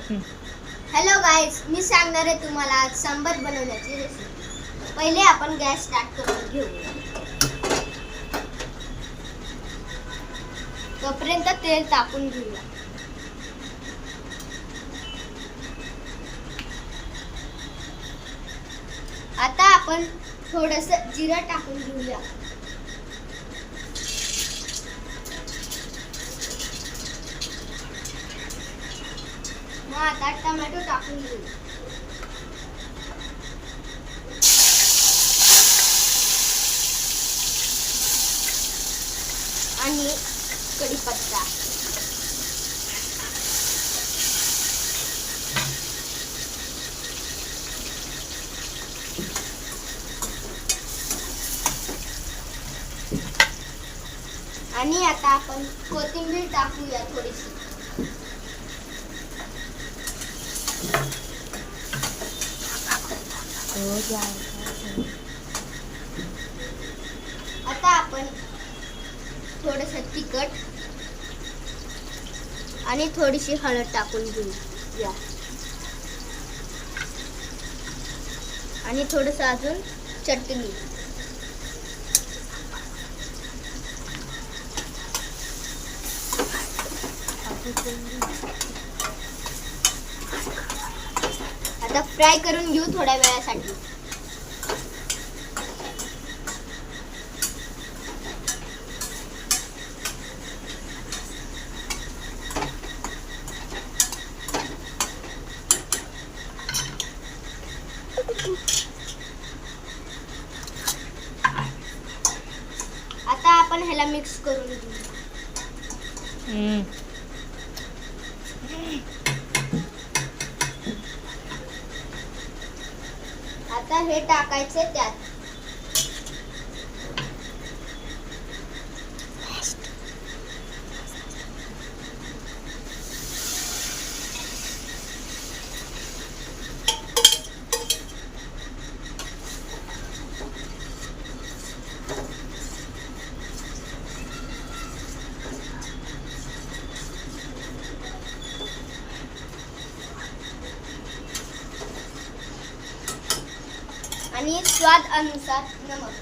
Hello guys, मी सांगणार आहे तुम्हाला आज सांबार बनवण्याची रेसिपी। पहिले आपण गॅस स्टार्ट करून घेऊया। तोपर्यंत तेल टाकून घेऊया। आता आपण थोडंसं जिरं टाकून घेऊया। मग आता टोमॅटो टाकून घेऊया। आणि कढीपत्ता। आणि आता आपण कोथिंबीर टाकूया थोडीशी। आता आपण थोडंसं तिखट आणि थोडीशी हळद टाकून घेऊया आणि थोडंसं अजून चटणी। आता फ्राय करून घेऊ थोड्या वेळासाठी। आता आपण ह्याला मिक्स करून घेऊ। आता हे टाकायचे त्यात। आणि स्वाद अनुसार नमक।